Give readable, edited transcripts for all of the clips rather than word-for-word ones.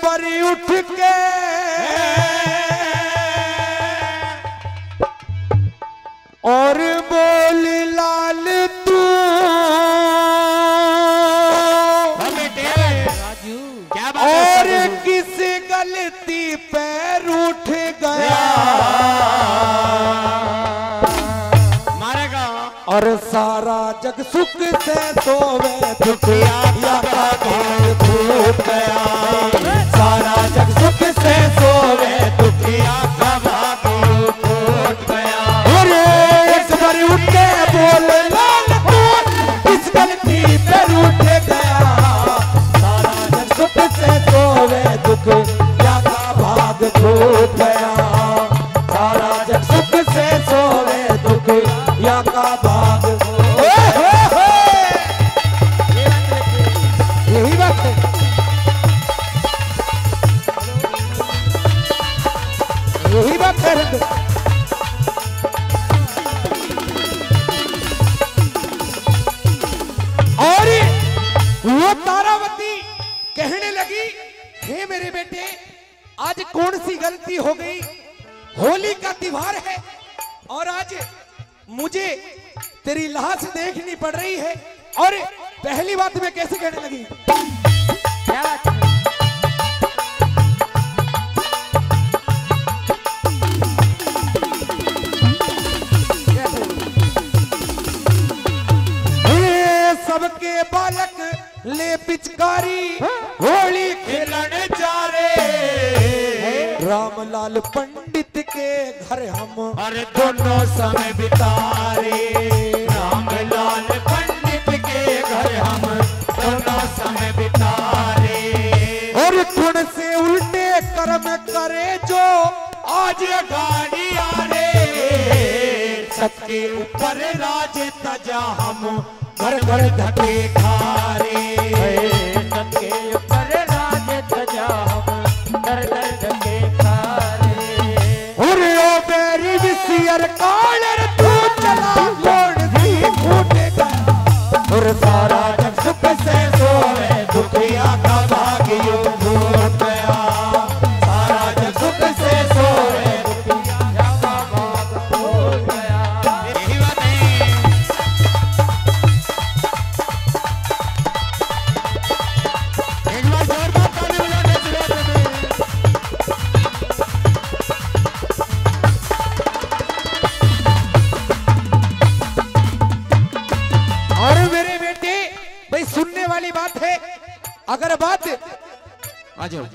बरी उठ के और बोल लाल तू और किस गलती पैर उठ गया मारेगा और सारा जग सुख से सोवे दुखिया का भाग फूट गया सारा जग सुख से सोवे दुखिया का भाग फूट गया और एक बार उठ के बोल लाल तू किस गलती पे रूठ गया सारा जग सुख से सोवे दुखिया का भाग फूट गया सारा जग सुख से सोवे दुखिया का भाग यही बात है यही बात है और वो तारावती कहने लगी हे मेरे बेटे आज कौन सी गलती हो गई होली का त्योहार है और आज मुझे तेरी लाश देखनी पड़ रही है और पहली बात मैं कैसे कहने लगी क्या बात है? सबके बालक ले पिचकारी होली खेलने जा रे रामलाल पंडित के घर हम अरे दोनों समय बिता रे रामलाल पंडित के घर हम दोनों समय बिता रे और थोड़े से उल्टे कर्म करे जो आज गाड़ी आ रे सबके ऊपर राज तजा हम घर घर धके खा रे सबके ऊपर राज तजा हम घर घर धके खा रे और ओ मेरी विसियर कालर तू चला कौन सी फूटेगा और सारा जग सुख से सोए दुखिया का भाग्य भूल गया सारा जग सुख से सोए दुखिया का भाग्य भूल गया यही बात है एक बार जोरदार ताली बजाने शुरू कर दे और मेरे बेटे भाई सुनने वाली बात है अगर बात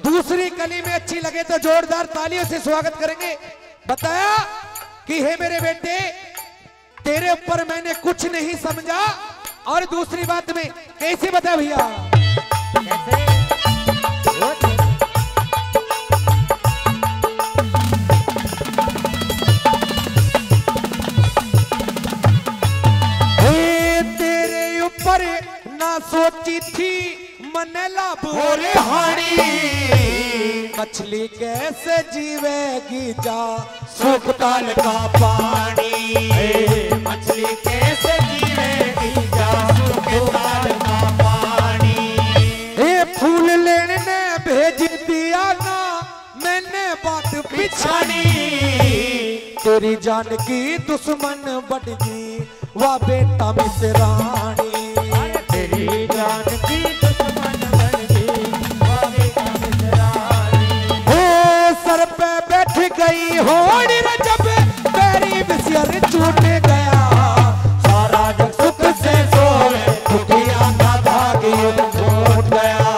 दूसरी कली में अच्छी लगे तो जोरदार तालियों से स्वागत करेंगे बताया कि हे मेरे बेटे तेरे ऊपर मैंने कुछ नहीं समझा और दूसरी बात में कैसे बता भैया कैसे तेरे ऊपर ना सोची थी मनला बोरे हाड़ी मछली कैसे जीवेगी जा सुख काल का पानी मछली कैसे जीवेगी जा सुख काल का पानी ये फूल लेने ने भेज दिया ना मैंने बात पिछाड़ी तेरी जान की दुश्मन बढ़ गई वाह बेटा मिसरानी तेरी जान की दुश्मन बन गई वाह बेटा मिसरानी ओ सर पे बैठ गई होड़ी जब मेरी विसियर छूट गया सारा जग सुख से सोए दुखिया का भाग्य छूट गया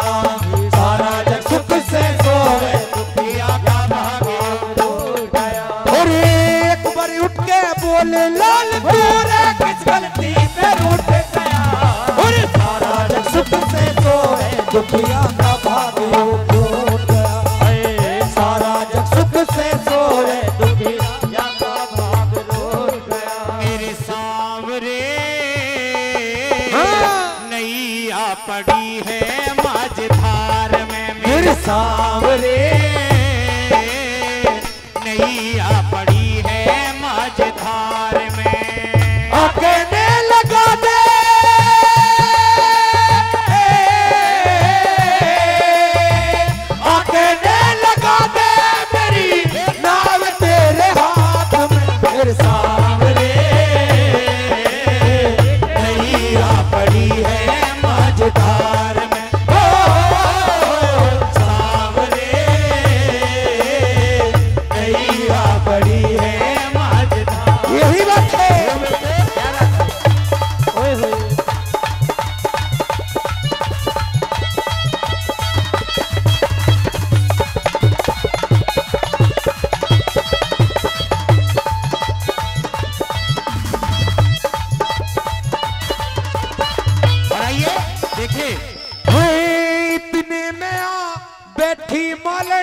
सारा जग सुख से सोए दुखिया का भाग्य टूट गया और एक बार उठ के बोले लाल तूने किस गलती पे रूठ गया और सारा जग सुख से सोए दुखिया का भाग्य छूट गया सारा जग सुख से सोए दुखिया का भाग्य टूट गया मेरे सांवरे नैया पड़ी है माझधार में मेरे सांवरे नैया पड़ी है माझधार में कहने लगा दे आके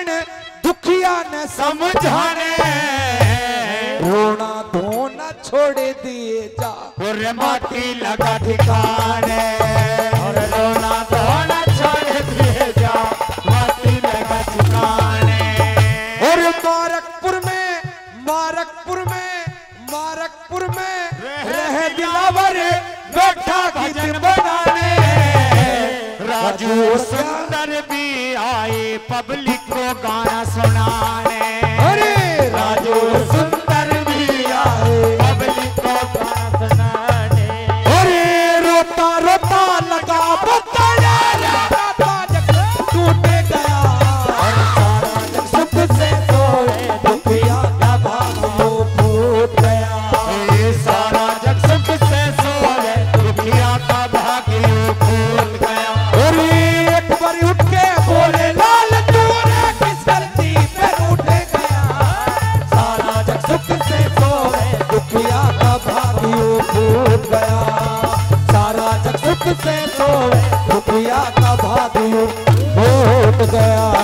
पण दुखिया न समझाने, रोना धोना छोड़ दिए जा और माटी लगा ठिकाने, और रोना धोना छोड़ दिए जा माटी लगा ठिकाने। और मारकपुर में रह दिलावर बैठा भजन बनाने, राजू सुंदर भी आए पब्लिक को गाना सुनाने, अरे राजू सुंदर भी आए पब्लिक को गाना सुनाने। अरे रोता रोता लगा बताया टूट गया, और सारा जग सुख से सोए दुखिया का भाग्य फूट गया, ये सारा जग सुख से सोए दुखिया का भाग्य फूट गया। और एक बार उठ के बोले लाल तूने किस धरती पे उठ गया, सारा जग सुख से सोए दुखिया का भाग्य फूट गया, सारा जग सुख से सोए दुखिया का भाग्य फूट गया।